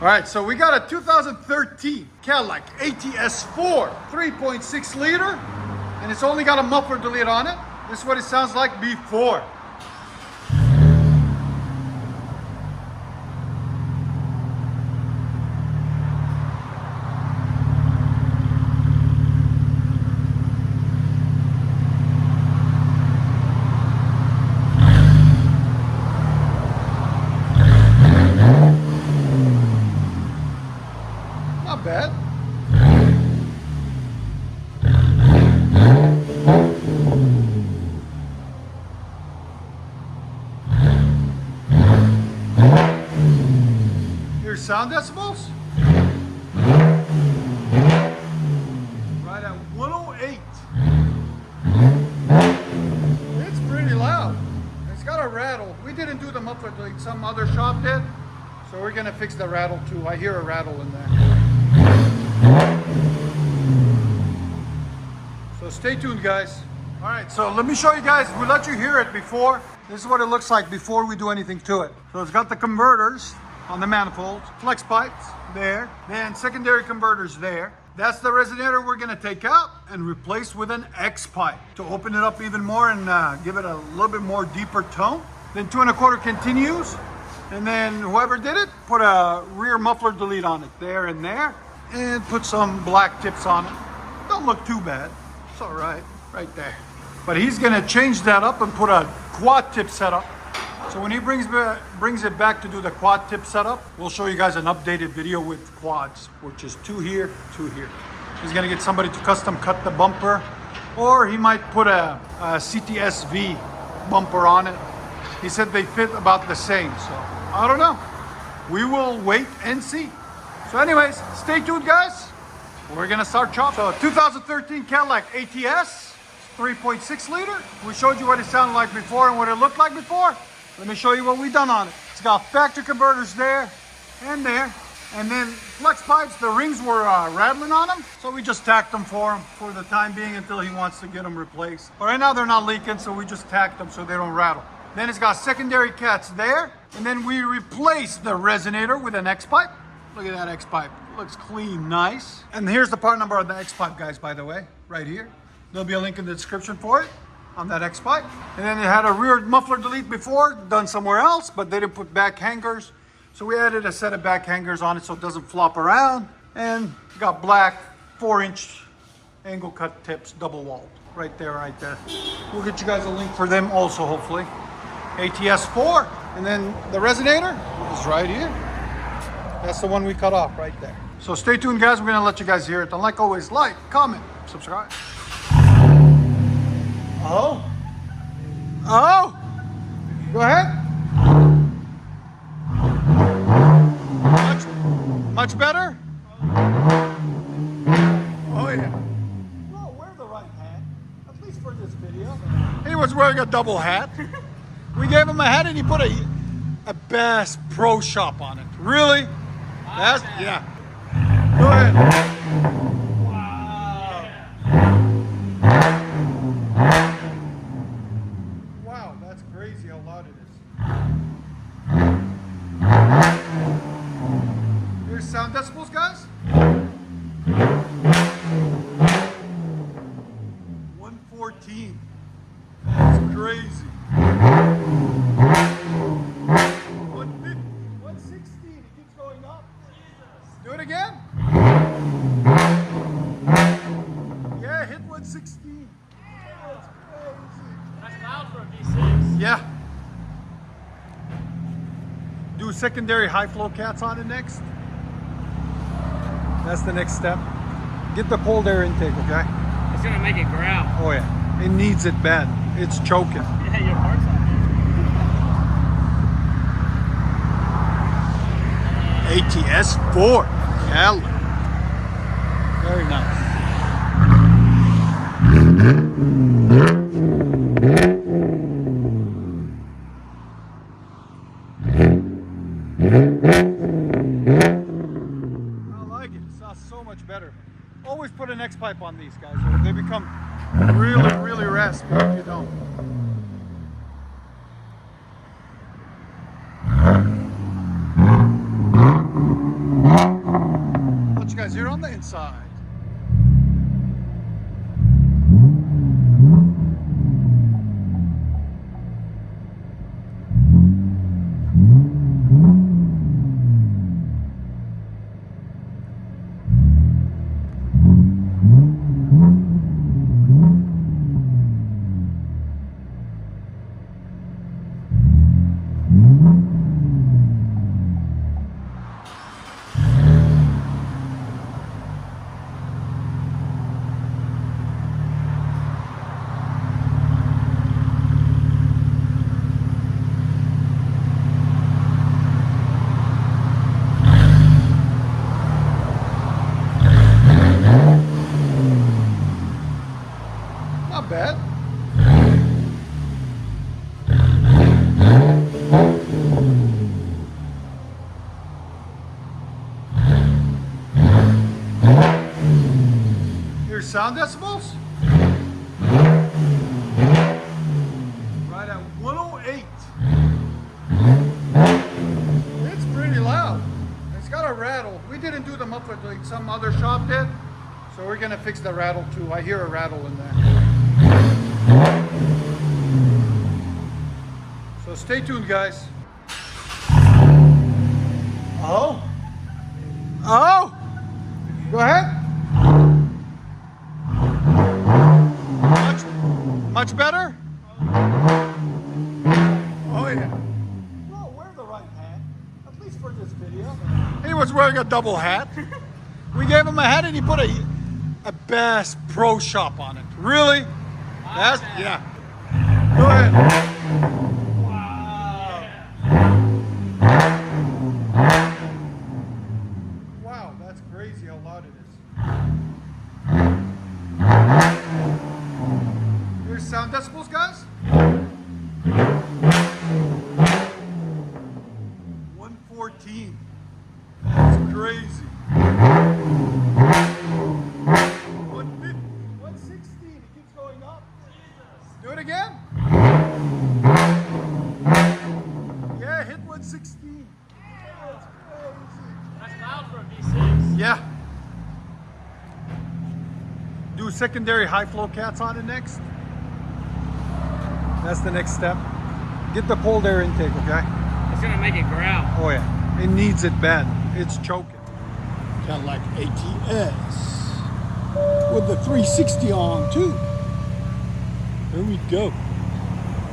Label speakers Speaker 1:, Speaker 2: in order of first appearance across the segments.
Speaker 1: All right, so we got a 2013 Cadillac ATS 3.6 liter, and it's only got a muffler delete on it. This is what it sounds like before. Not bad. Your sound decibels? Right at 108. It's pretty loud. It's got a rattle. We didn't do the muffler delete, some other shop did. So we're gonna fix the rattle too. I hear a rattle in there. So stay tuned, guys. All right, so let me show you guys. We let you hear it before. This is what it looks like before we do anything to it. So it's got the converters on the manifolds, flex pipes there, then secondary converters there. That's the resonator we're gonna take out and replace with an X pipe to open it up even more and give it a little bit more deeper tone. Then 2 1/4 continues. And then whoever did it, put a rear muffler delete on it there and there, and put some black tips on it. Don't look too bad. It's all right there. But he's gonna change that up and put a quad tip setup. So when he brings it back to do the quad tip setup, we'll show you guys an updated video with quads, which is 2 here, 2 here. He's gonna get somebody to custom cut the bumper, or he might put a CTSV bumper on it. He said they fit about the same, so I don't know. We will wait and see. So anyways, stay tuned, guys. We're gonna start chopping. So 2013 Cadillac ATS 3.6 liter. We showed you what it sounded like before and what it looked like before. Let me show you what we've done on it. It's got factory converters there and there. And then flex pipes, the rings were rattling on them. So we just tacked them for him for the time being until he wants to get them replaced. But right now they're not leaking, so we just tacked them so they don't rattle. Then it's got secondary cats there. And then we replaced the resonator with an X pipe. Look at that X pipe. Looks clean, nice. And here's the part number of the X pipe, guys, by the way, right here. There'll be a link in the description for it on that X pipe. And then it had a rear muffler delete before, done somewhere else, but they didn't put back hangers. So we added a set of back hangers on it so it doesn't flop around. And got black 4-inch angle cut tips, double walled, right there, right there. We'll get you guys a link for them also, hopefully. ATS 4, and then the resonator is right here. That's the one we cut off right there. So stay tuned, guys. We're gonna let you guys hear it. And like always, like, comment, subscribe. Oh, go ahead. Much better. Oh yeah. Well, wear the right hat, at least for this video. He was wearing a double hat. We gave him a hat and he put a Bass Pro Shop on it. Really? That's, yeah. Go ahead. Wow. Wow, that's crazy how loud it is. Here's sound decibels, guys. 114. That's crazy. 116, it keeps going up. Do it again. Yeah, hit 116. That's crazy.
Speaker 2: That's loud for a V6.
Speaker 1: Yeah. Do secondary high flow cats on it next. That's the next step. Get the cold air intake, okay?
Speaker 2: It's gonna make it growl.
Speaker 1: Oh yeah, it needs it bad. It's choking.
Speaker 2: Yeah, your parts on
Speaker 1: ATS 4. Yeah. Very nice. I like it. It sounds so much better. Always put an X pipe on these guys, or they become really, really raspy if you don't. on the inside. Not bad. Here's sound decibels. Right at 108. It's pretty loud. It's got a rattle. We didn't do the muffler like some other shop did, so we're gonna fix the rattle too. I hear a rattle in there. So stay tuned, guys. Oh? Oh? Go ahead. Much better? Oh yeah. Well, wear the right hat, at least for this video. He was wearing a double hat. We gave him a hat and he put a Bass Pro Shop on it. Really? That's, yeah. Go ahead. Wow, that's crazy how loud it is. Here's sound decibels, guys. 114. That's crazy. 116. It keeps going up. Do it again. Yeah, hit 116. That's crazy.
Speaker 2: That's loud for a V6.
Speaker 1: Yeah. Do secondary high flow cats on it next. That's the next step. Get the cold air intake, okay?
Speaker 2: It's gonna make it growl.
Speaker 1: Oh yeah, it needs it bad. It's choking. Cadillac ATS with the 360 on too. There we go.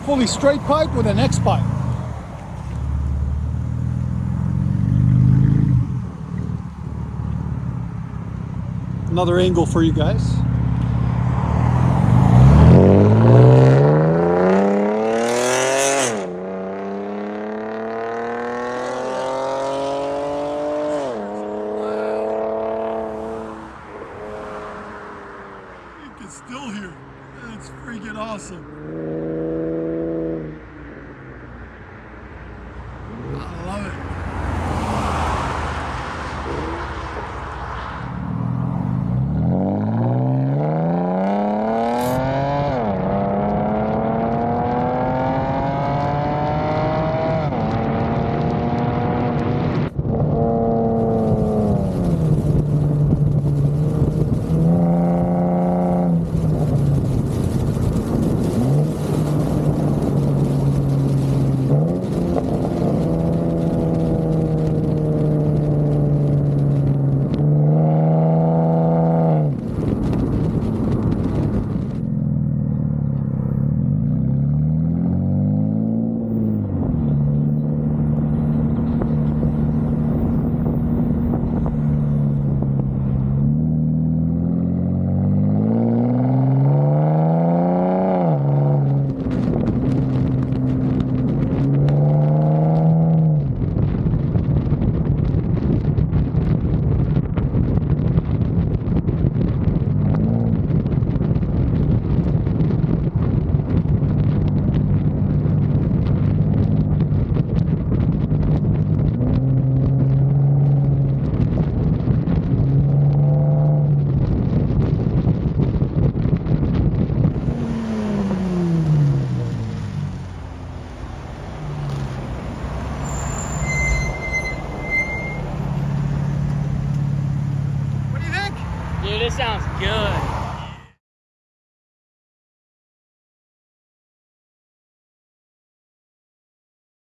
Speaker 1: Fully straight pipe with an X pipe. Another angle for you guys. You can still hear it. It's freaking awesome. I love it.
Speaker 2: Dude, it sounds good.